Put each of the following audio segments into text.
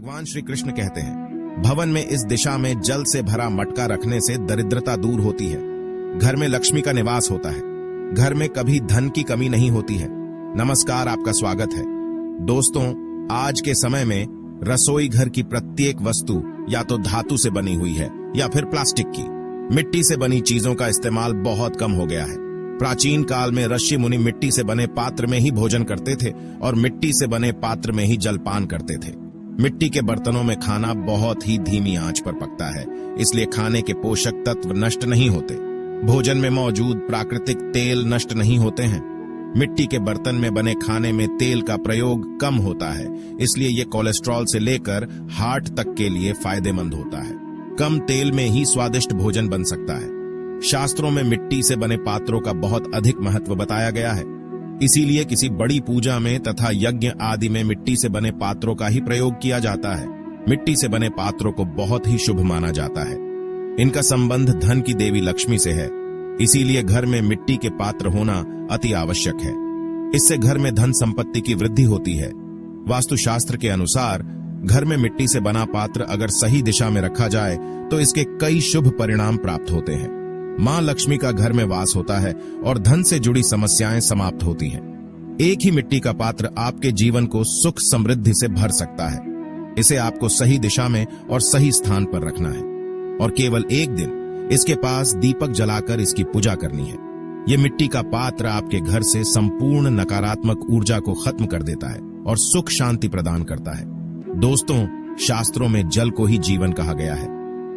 भगवान श्री कृष्ण कहते हैं, भवन में इस दिशा में जल से भरा मटका रखने से दरिद्रता दूर होती है, घर में लक्ष्मी का निवास होता है, घर में कभी धन की कमी नहीं होती है। नमस्कार, आपका स्वागत है। दोस्तों, आज के समय में रसोई घर की प्रत्येक वस्तु या तो धातु से बनी हुई है या फिर प्लास्टिक की। मिट्टी से बनी चीजों का इस्तेमाल बहुत कम हो गया है। प्राचीन काल में ऋषि मुनि मिट्टी से बने पात्र में ही भोजन करते थे और मिट्टी से बने पात्र में ही जलपान करते थे। मिट्टी के बर्तनों में खाना बहुत ही धीमी आंच पर पकता है, इसलिए खाने के पोषक तत्व नष्ट नहीं होते। भोजन में मौजूद प्राकृतिक तेल नष्ट नहीं होते हैं। मिट्टी के बर्तन में बने खाने में तेल का प्रयोग कम होता है, इसलिए ये कोलेस्ट्रॉल से लेकर हार्ट तक के लिए फायदेमंद होता है। कम तेल में ही स्वादिष्ट भोजन बन सकता है। शास्त्रों में मिट्टी से बने पात्रों का बहुत अधिक महत्व बताया गया है, इसीलिए किसी बड़ी पूजा में तथा यज्ञ आदि में मिट्टी से बने पात्रों का ही प्रयोग किया जाता है। मिट्टी से बने पात्रों को बहुत ही शुभ माना जाता है। इनका संबंध धन की देवी लक्ष्मी से है, इसीलिए घर में मिट्टी के पात्र होना अति आवश्यक है। इससे घर में धन संपत्ति की वृद्धि होती है। वास्तुशास्त्र के अनुसार घर में मिट्टी से बना पात्र अगर सही दिशा में रखा जाए तो इसके कई शुभ परिणाम प्राप्त होते हैं। मां लक्ष्मी का घर में वास होता है और धन से जुड़ी समस्याएं समाप्त होती हैं। एक ही मिट्टी का पात्र आपके जीवन को सुख समृद्धि से भर सकता है। इसे आपको सही दिशा में और सही स्थान पर रखना है और केवल एक दिन इसके पास दीपक जलाकर इसकी पूजा करनी है। यह मिट्टी का पात्र आपके घर से संपूर्ण नकारात्मक ऊर्जा को खत्म कर देता है और सुख शांति प्रदान करता है। दोस्तों, शास्त्रों में जल को ही जीवन कहा गया है।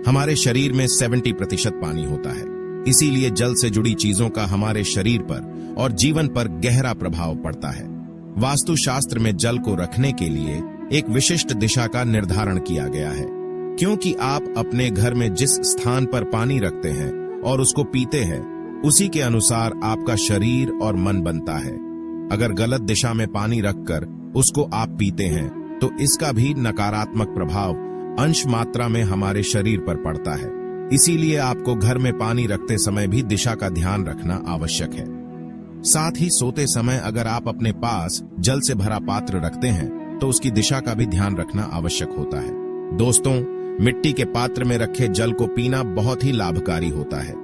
हमारे शरीर में 70% पानी होता है, इसीलिए जल से जुड़ी चीजों का हमारे शरीर पर और जीवन पर गहरा प्रभाव पड़ता है। वास्तुशास्त्र में जल को रखने के लिए एक विशिष्ट दिशा का निर्धारण किया गया है, क्योंकि आप अपने घर में जिस स्थान पर पानी रखते हैं और उसको पीते हैं, उसी के अनुसार आपका शरीर और मन बनता है। अगर गलत दिशा में पानी रखकर उसको आप पीते हैं तो इसका भी नकारात्मक प्रभाव अंश मात्रा में हमारे शरीर पर पड़ता है। इसीलिए आपको घर में पानी रखते समय भी दिशा का ध्यान रखना आवश्यक है। साथ ही सोते समय अगर आप अपने पास जल से भरा पात्र रखते हैं तो उसकी दिशा का भी ध्यान रखना आवश्यक होता है। दोस्तों, मिट्टी के पात्र में रखे जल को पीना बहुत ही लाभकारी होता है।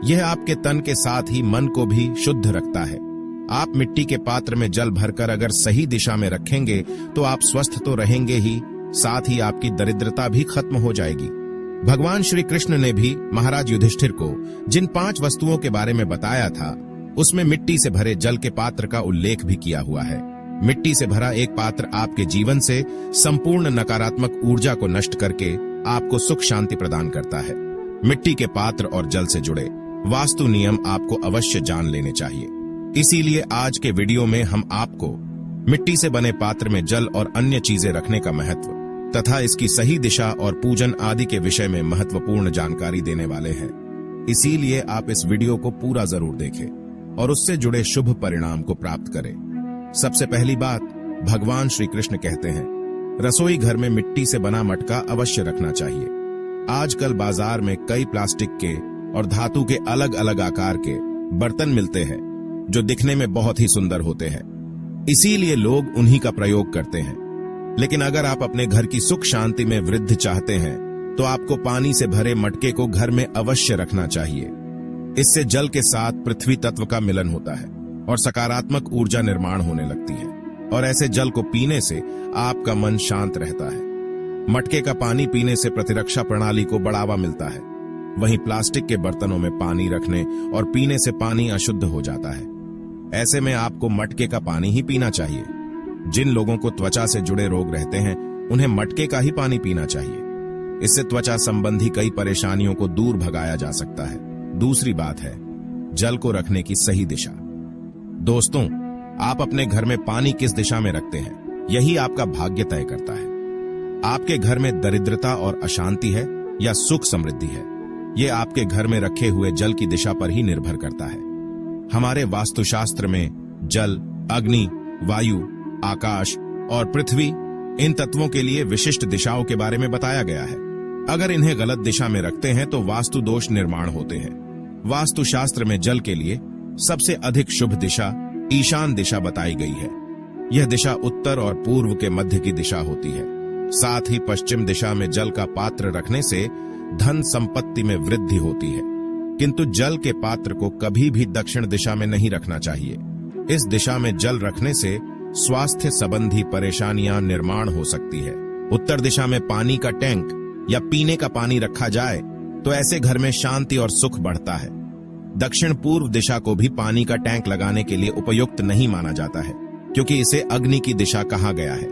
यह आपके तन के साथ ही मन को भी शुद्ध रखता है। आप मिट्टी के पात्र में जल भरकर अगर सही दिशा में रखेंगे तो आप स्वस्थ तो रहेंगे ही, साथ ही आपकी दरिद्रता भी खत्म हो जाएगी। भगवान श्री कृष्ण ने भी महाराज युधिष्ठिर को जिन 5 वस्तुओं के बारे में बताया था, उसमें मिट्टी से भरे जल के पात्र का उल्लेख भी किया हुआ है। मिट्टी से भरा एक पात्र आपके जीवन से संपूर्ण नकारात्मक ऊर्जा को नष्ट करके आपको सुख शांति प्रदान करता है। मिट्टी के पात्र और जल से जुड़े वास्तु नियम आपको अवश्य जान लेने चाहिए। इसीलिए आज के वीडियो में हम आपको मिट्टी से बने पात्र में जल और अन्य चीजें रखने का महत्व तथा इसकी सही दिशा और पूजन आदि के विषय में महत्वपूर्ण जानकारी देने वाले हैं। इसीलिए आप इस वीडियो को पूरा जरूर देखें और उससे जुड़े शुभ परिणाम को प्राप्त करें। सबसे पहली बात, भगवान श्री कृष्ण कहते हैं, रसोई घर में मिट्टी से बना मटका अवश्य रखना चाहिए। आजकल बाजार में कई प्लास्टिक के और धातु के अलग अलग आकार के बर्तन मिलते हैं जो दिखने में बहुत ही सुंदर होते हैं, इसीलिए लोग उन्हीं का प्रयोग करते हैं। लेकिन अगर आप अपने घर की सुख शांति में वृद्धि चाहते हैं तो आपको पानी से भरे मटके को घर में अवश्य रखना चाहिए। इससे जल के साथ पृथ्वी तत्व का मिलन होता है और सकारात्मक ऊर्जा निर्माण होने लगती है, और ऐसे जल को पीने से आपका मन शांत रहता है। मटके का पानी पीने से प्रतिरक्षा प्रणाली को बढ़ावा मिलता है। वहीं प्लास्टिक के बर्तनों में पानी रखने और पीने से पानी अशुद्ध हो जाता है। ऐसे में आपको मटके का पानी ही पीना चाहिए। जिन लोगों को त्वचा से जुड़े रोग रहते हैं, उन्हें मटके का ही पानी पीना चाहिए। इससे त्वचा संबंधी कई परेशानियों को दूर भगाया जा सकता है। दूसरी बात है जल को रखने की सही दिशा। दोस्तों, आप अपने घर में पानी किस दिशा में रखते हैं, यही आपका भाग्य तय करता है। आपके घर में दरिद्रता और अशांति है या सुख समृद्धि है, यह आपके घर में रखे हुए जल की दिशा पर ही निर्भर करता है। हमारे वास्तुशास्त्र में जल, अग्नि, वायु, आकाश और पृथ्वी, इन तत्वों के लिए विशिष्ट दिशाओं के बारे में बताया गया है। अगर इन्हें गलत दिशा में रखते हैं तो वास्तु दोष निर्माण होते हैं। वास्तुशास्त्र में जल के लिए सबसे अधिक शुभ दिशा ईशान दिशा बताई गई है। यह दिशा उत्तर और पूर्व के मध्य की दिशा होती है साथ ही पश्चिम दिशा में जल का पात्र रखने से धन संपत्ति में वृद्धि होती है। किंतु जल के पात्र को कभी भी दक्षिण दिशा में नहीं रखना चाहिए। इस दिशा में जल रखने से स्वास्थ्य संबंधी परेशानियां निर्माण हो सकती है। उत्तर दिशा में पानी का टैंक या पीने का पानी रखा जाए तो ऐसे घर में शांति और सुख बढ़ता है। दक्षिण पूर्व दिशा को भी पानी का टैंक लगाने के लिए उपयुक्त नहीं माना जाता है, क्योंकि इसे अग्नि की दिशा कहा गया है।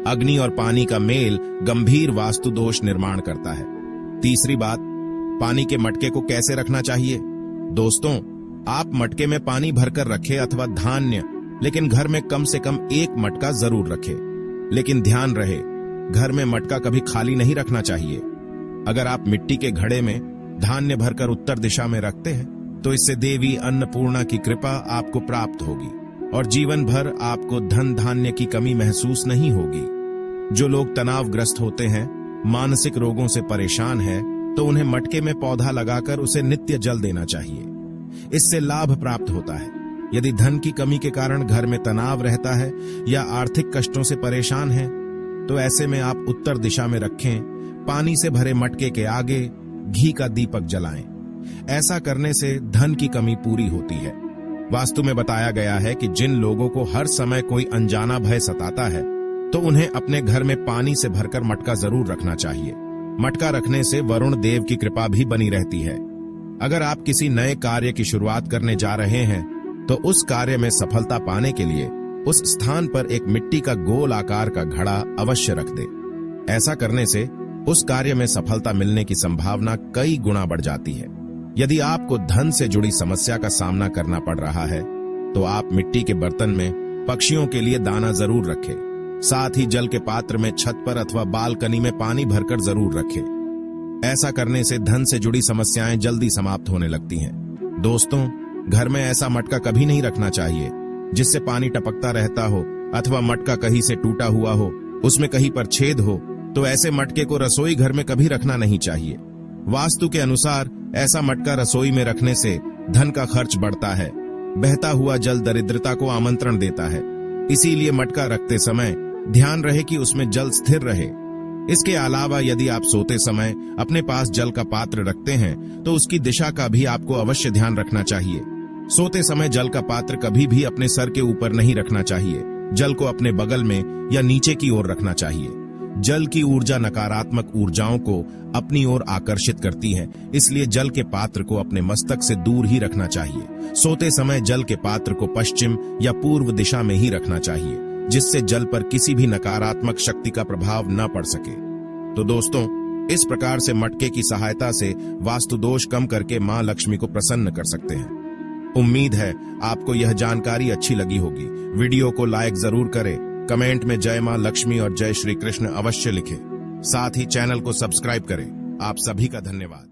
अग्नि और पानी का मेल गंभीर वास्तु दोष निर्माण करता है। तीसरी बात, पानी के मटके को कैसे रखना चाहिए। दोस्तों, आप मटके में पानी भरकर रखें अथवा धान्य, लेकिन घर में कम से कम एक मटका जरूर रखें। लेकिन ध्यान रहे, घर में मटका कभी खाली नहीं रखना चाहिए। अगर आप मिट्टी के घड़े में धान्य भरकर उत्तर दिशा में रखते हैं तो इससे देवी अन्नपूर्णा की कृपा आपको प्राप्त होगी और जीवन भर आपको धन धान्य की कमी महसूस नहीं होगी। जो लोग तनावग्रस्त होते हैं, मानसिक रोगों से परेशान हैं, तो उन्हें मटके में पौधा लगाकर उसे नित्य जल देना चाहिए। इससे लाभ प्राप्त होता है। यदि धन की कमी के कारण घर में तनाव रहता है या आर्थिक कष्टों से परेशान हैं, तो ऐसे में आप उत्तर दिशा में रखें, पानी से भरे मटके के आगे घी का दीपक जलाएं। ऐसा करने से धन की कमी पूरी होती है। वास्तु में बताया गया है कि जिन लोगों को हर समय कोई अनजाना भय सताता है, तो उन्हें अपने घर में पानी से भरकर मटका जरूर रखना चाहिए। मटका रखने से वरुण देव की कृपा भी बनी रहती है। अगर आप किसी नए कार्य की शुरुआत करने जा रहे हैं, तो उस कार्य में सफलता पाने के लिए उस स्थान पर एक मिट्टी का गोल आकार का घड़ा अवश्य रख दें। ऐसा करने से उस कार्य में सफलता मिलने की संभावना कई गुना बढ़ जाती है। यदि आपको धन से जुड़ी समस्या का सामना करना पड़ रहा है, तो आप मिट्टी के बर्तन में पक्षियों के लिए दाना जरूर रखें। साथ ही जल के पात्र में छत पर अथवा बालकनी में पानी भरकर जरूर रखें। ऐसा करने से धन से जुड़ी समस्याएं जल्दी समाप्त होने लगती हैं। दोस्तों, घर में ऐसा मटका कभी नहीं रखना चाहिए जिससे पानी टपकता रहता हो अथवा मटका कहीं से टूटा हुआ हो, उसमें कहीं पर छेद हो, तो ऐसे मटके को रसोई घर में कभी रखना नहीं चाहिए। वास्तु के अनुसार ऐसा मटका रसोई में रखने से धन का खर्च बढ़ता है। बहता हुआ जल दरिद्रता को आमंत्रण देता है। इसीलिए मटका रखते समय ध्यान रहे कि उसमें जल स्थिर रहे। इसके अलावा यदि आप सोते समय अपने पास जल का पात्र रखते हैं, तो उसकी दिशा का भी आपको अवश्य ध्यान रखना चाहिए। सोते समय जल का पात्र कभी भी अपने सर के ऊपर नहीं रखना चाहिए। जल को अपने बगल में या नीचे की ओर रखना चाहिए। जल की ऊर्जा नकारात्मक ऊर्जाओं को अपनी ओर आकर्षित करती है, इसलिए जल के पात्र को अपने मस्तक से दूर ही रखना चाहिए। सोते समय जल के पात्र को पश्चिम या पूर्व दिशा में ही रखना चाहिए, जिससे जल पर किसी भी नकारात्मक शक्ति का प्रभाव न पड़ सके। तो दोस्तों, इस प्रकार से मटके की सहायता से वास्तु दोष कम करके मां लक्ष्मी को प्रसन्न कर सकते हैं। उम्मीद है आपको यह जानकारी अच्छी लगी होगी। वीडियो को लाइक जरूर करें, कमेंट में जय मां लक्ष्मी और जय श्री कृष्ण अवश्य लिखें। साथ ही चैनल को सब्सक्राइब करें। आप सभी का धन्यवाद।